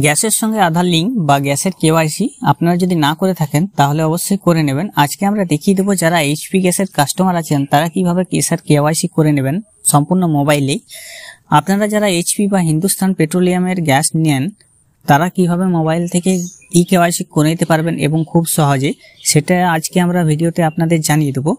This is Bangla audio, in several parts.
গ্যাসের সঙ্গে আধার লিঙ্ক বা গ্যাসের কেওয়াইসি আপনারা যদি না করে থাকেন তাহলে অবশ্যই করে নেবেন। আজকে আমরা দেখিয়ে দেবো যারা এইচপি গ্যাসের কাস্টমার আছেন তারা কিভাবে গ্যাসের কেওয়াইসি করে নেবেন সম্পূর্ণ মোবাইলেই। আপনারা যারা এইচপি বা হিন্দুস্তান পেট্রোলিয়ামের গ্যাস নেন তারা কিভাবে মোবাইল থেকে কেওয়াইসি করে নিতে পারবেন এবং খুব সহজে, সেটা আজকে আমরা ভিডিওতে আপনাদের জানিয়ে দেবো।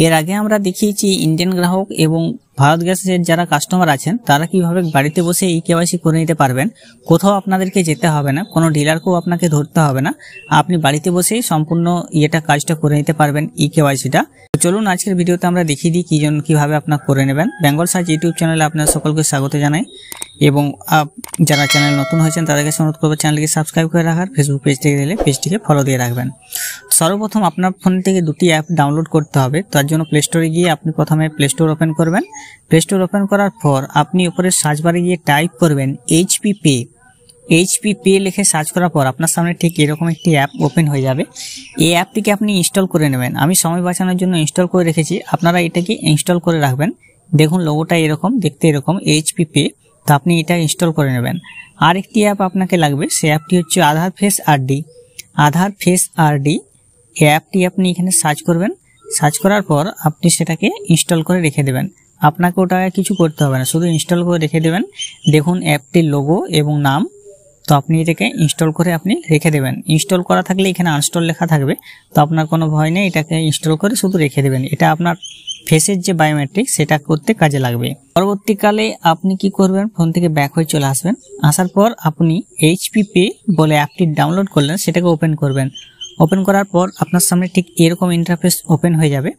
এর আগে আমরা দেখিয়েছি ইন্ডিয়ান গ্রাহক এবং ভারত গ্যাসের যারা কাস্টমার আছেন তারা কিভাবে বাড়িতে বসে কেওয়াইসি করে নিতে পারবেন। কোথাও আপনাদেরকে যেতে হবে না, কোনো ডিলারকেও আপনাকে ধরতে হবে না, আপনি বাড়িতে বসেই সম্পূর্ণ কাজটা করে নিতে পারবেন কেওয়াইসিটা। চলুন আজকের ভিডিওতে আমরা দেখিয়ে দিই কিভাবে আপনারা করে নেবেন। বেঙ্গল সার্চ ইউটিউব চ্যানেলে আপনারা সকলকে স্বাগত জানাই এবং যারা চ্যানেল নতুন হয়েছেন তাদেরকে অনুরোধ করবো চ্যানেলকে সাবস্ক্রাইব করে রাখার, ফেসবুক পেজ থেকে দিলে পেজটিকে ফলো দিয়ে রাখবেন। সর্বপ্রথম আপনার ফোন থেকে দুটি অ্যাপ ডাউনলোড করতে হবে। তার জন্য প্লে স্টোরে গিয়ে আপনি প্রথমে প্লে স্টোর ওপেন করবেন। প্লে স্টোর ওপেন করার পর আপনি উপরে সার্চ বারে গিয়ে টাইপ করবেন এইচপি পে। এইচপি পে লিখে সার্চ করার পর আপনার সামনে ঠিক এরকম একটি অ্যাপ ওপেন হয়ে যাবে। এই অ্যাপটিকে আপনি ইনস্টল করে নেবেন। আমি সময় বাঁচানোর জন্য ইনস্টল করে রেখেছি, আপনারা এটাকে ইনস্টল করে রাখবেন। দেখুন লোগোটা এরকম, দেখতে এরকম এইচপি পে, তো আপনি এটা ইনস্টল করে নেবেন। আর একটি অ্যাপ আপনাকে লাগবে, সেই অ্যাপটি হচ্ছে আধার ফেস আরডি। আধার ফেস আরডি এই অ্যাপটি আপনি এখানে সার্চ করবেন। সার্চ করার পর আপনি সেটাকে ইনস্টল করে রেখে দেবেন। আপনাকে ওটা কিছু করতে হবে না, শুধু ইনস্টল করে রেখে দেবেন। দেখুন অ্যাপটির লোগো এবং নাম, তো আপনি এটাকে ইনস্টল করে আপনি রেখে দেবেন। ইনস্টল করা থাকলে এখানে আনস্টল লেখা থাকবে, তো আপনার কোনো ভয় নেই, এটাকে ইনস্টল করে শুধু রেখে দেবেন। এটা আপনার ফেসের যে বায়োমেট্রিক সেটা করতে কাজে লাগবে। পরবর্তীকালে আপনি কি করবেন, ফোন থেকে ব্যাক হয়ে চলে আসবেন। আসার পর আপনি এইচপি পে বলে অ্যাপটি ডাউনলোড করলেন, সেটাকে ওপেন করবেন। ওপেন করার পর আপনার সামনে ঠিক এরকম ইন্টারফেস ওপেন হয়ে যাবে।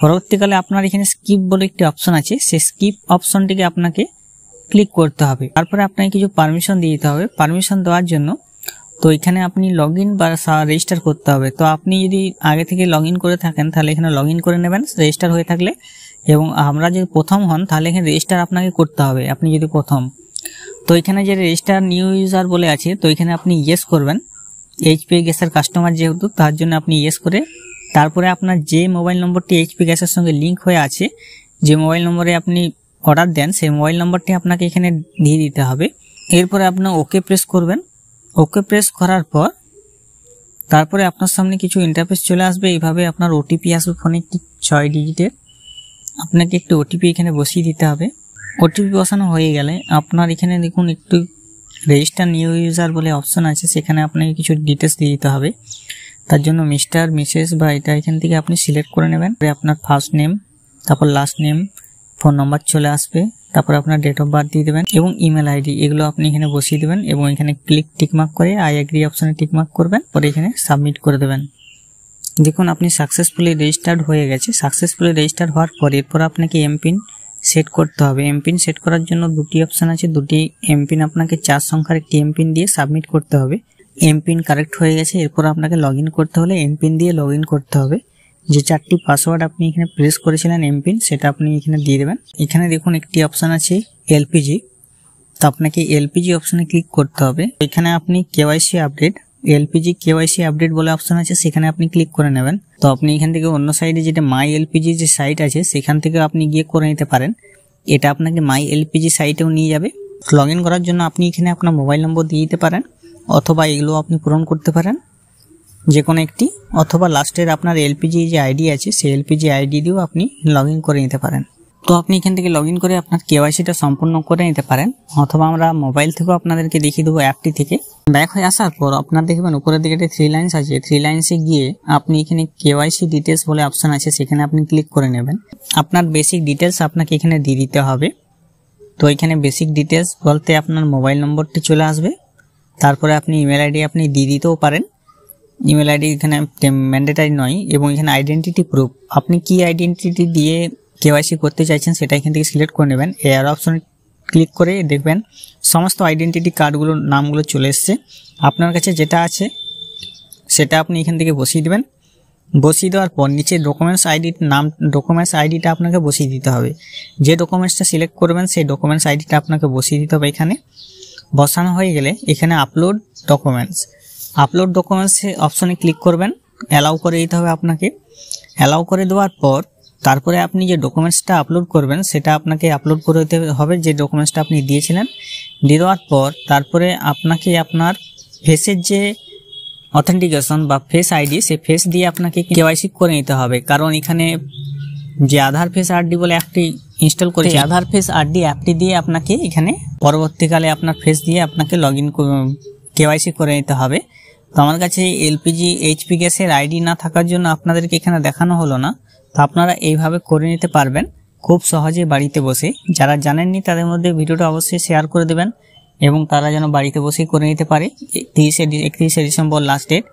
পরবর্তীকালে আপনার এখানে স্কিপ বলে একটি অপশন আছে, সেই স্কিপ অপশনটিকে আপনাকে ক্লিক করতে হবে। তারপরে আপনাকে কিছু পারমিশন দিয়ে দিতে হবে। পারমিশন দেওয়ার জন্য তো এখানে আপনি লগ ইন বা রেজিস্টার করতে হবে। তো আপনি যদি আগে থেকে লগ ইন করে থাকেন তাহলে এখানে লগ ইন করে নেবেন রেজিস্টার হয়ে থাকলে, এবং আমরা যদি প্রথম হন তাহলে এখানে রেজিস্টার আপনাকে করতে হবে। আপনি যদি প্রথম, তো এখানে যে রেজিস্টার নিউ ইউজার বলে আছে, তো এখানে আপনি ইয়েস করবেন। এইচপি গ্যাসের কাস্টমার যেহেতু, তার জন্য আপনি ইয়েস করে তারপরে আপনার যে মোবাইল নম্বরটি এইচপি গ্যাসের সঙ্গে লিঙ্ক হয়ে আছে, যে মোবাইল নম্বরে আপনি অর্ডার দেন সেই মোবাইল নম্বরটি আপনাকে এখানে দিয়ে দিতে হবে। এরপরে আপনার ওকে প্রেস করবেন। ওকে প্রেস করার পর তারপরে আপনার সামনে কিছু ইন্টারফেস চলে আসবে। এইভাবে আপনার ওটিপি আসবে ফোনে, একটি 6 ডিজিটের। আপনাকে একটু ওটিপি এখানে বসিয়ে দিতে হবে। ওটিপি বসানো হয়ে গেলে আপনার এখানে দেখুন একটু রেজিস্টার নিউ ইউজার বলে অপশন আছে, সেখানে আপনাকে কিছু ডিটেলস দিয়ে দিতে হবে। তার জন্য মিস্টার, মিসেস বা এটা এখান থেকে আপনি সিলেক্ট করে নেবেন। আপনার ফার্স্ট নেম, তারপর লাস্ট নেম, ফোন নাম্বার চলে আসবে, তারপর আপনার ডেট অফ বার্থ দিয়ে দেবেন এবং ইমেল আইডি, এগুলো আপনি এখানে বসিয়ে দেবেন এবং এখানে টিকমার্ক করে আই এগ্রি অপশনে টিকমার্ক করবেন, পরে এখানে সাবমিট করে দেবেন। দেখুন আপনি সাকসেসফুলি রেজিস্টার্ড হয়ে গেছে। সাকসেসফুলি রেজিস্টার্ড হওয়ার পর এরপর আপনাকে এমপিন সেট করতে হবে। এমপিন সেট করার জন্য দুটি অপশন আছে, দুটি এমপিন আপনাকে 4 সংখ্যার একটি এমপিন দিয়ে সাবমিট করতে হবে। এমপিন কারেক্ট হয়ে গেছে। এরপর আপনাকে লগ ইন করতে হলে এমপিন দিয়ে লগ ইন করতে হবে। যে 4টি পাসওয়ার্ড আপনি এখানে প্রেস করেছিলেন এমপিন, সেটা আপনি এখানে দিয়ে দেবেন। এখানে দেখুন একটি অপশন আছে এলপিজি, তো আপনাকে এলপিজি অপশনে ক্লিক করতে হবে। এখানে আপনি KYC update, LPG KYC update বলে অপশন আছে, সেখানে আপনি ক্লিক করে নেবেন। তো আপনি এখান থেকে অন্য সাইডে যেটা মাই এলপিজি যে সাইট আছে সেখান থেকে আপনি গিয়ে করে নিতে পারেন। এটা আপনাকে মাই এলপিজি সাইটেও নিয়ে যাবে। লগ ইন করার জন্য আপনি এখানে আপনার মোবাইল নম্বর দিয়ে দিতে পারেন, অথবা এগুলো আপনি পূরণ করতে পারেন যে কোনো একটি, অথবা লাস্টের আপনার এলপিজি যে আইডি আছে সেই এলপিজি আইডি দিয়েও আপনি লগ ইন করে নিতে পারেন। তো আপনি এখান থেকে লগ ইন করে আপনার কেওয়াইসিটা সম্পূর্ণ করে নিতে পারেন, অথবা আমরা মোবাইল থেকেও আপনাদেরকে দেখিয়ে দেবো অ্যাপটি থেকে। ব্যাক হয়ে আসার পর আপনার দেখবেন উপরের দিকে 3 লাইন্স আছে, 3 লাইন্সে গিয়ে আপনি এখানে কেওয়াইসি ডিটেলস বলে অপশন আছে, সেখানে আপনি ক্লিক করে নেবেন। আপনার বেসিক ডিটেলস আপনাকে এখানে দিয়ে দিতে হবে। তো এখানে বেসিক ডিটেলস বলতে আপনার মোবাইল নম্বরটি চলে আসবে, তারপরে আপনি ইমেল আইডি আপনি দিয়ে দিতেও পারেন। ইমেল আইডি এখানে ম্যান্ডেটারি নয়, এবং এখানে আইডেন্টিটি প্রুফ, আপনি কি আইডেন্টিটি দিয়ে কেওয়াইসি করতে চাইছেন সেটা এখান থেকে সিলেক্ট করে নেবেন। এর অপশনে ক্লিক করে দেখবেন সমস্ত আইডেন্টিটি কার্ডগুলোর নামগুলো চলে এসছে। আপনার কাছে যেটা আছে সেটা আপনি এখান থেকে বসিয়ে দেবেন। বসিয়ে দেওয়ার পর নিচে ডকুমেন্টস আইডির নাম, ডকুমেন্টস আইডিটা আপনাকে বসিয়ে দিতে হবে। যে ডকুমেন্টসটা সিলেক্ট করবেন সেই ডকুমেন্টস আইডিটা আপনাকে বসিয়ে দিতে হবে। এখানে বসানো হয়ে গেলে এখানে আপলোড ডকুমেন্টস, আপলোড ডকুমেন্টস অপশনে ক্লিক করবেন, অ্যালাউ করে দিতে হবে আপনাকে। অ্যালাউ করে দেওয়ার পর তারপরে আপনি যে ডকুমেন্টসটা আপলোড করবেন সেটা আপনাকে আপলোড করে দিতে হবে, যে ডকুমেন্টসটা আপনি দিয়েছিলেন। দেওয়ার পর তারপরে আপনাকে আপনার ফেসের যে অথেন্টিকেশন বা ফেস আইডি, সেই ফেস দিয়ে আপনাকে কেওয়াইসি করে নিতে হবে। কারণ এখানে যে আধার ফেস আরডি বলে অ্যাপটি ইনস্টল করেছি, আধার ফেস আরডি অ্যাপটি দিয়ে আপনাকে এখানে পরবর্তীকালে আপনার ফেস দিয়ে আপনাকে কেওয়াইসি করে নিতে হবে। তো আমার কাছে এলপিজি এইচপি গ্যাসের আইডি না থাকার জন্য আপনাদেরকে এখানে দেখানো হলো না। তো আপনারা এইভাবে করে নিতে পারবেন খুব সহজে বাড়িতে বসে। যারা জানেননি তাদের মধ্যে ভিডিওটা অবশ্যই শেয়ার করে দেবেন এবং তারা যেন বাড়িতে বসেই করে নিতে পারে। 31শে ডিসেম্বর লাস্ট ডেট।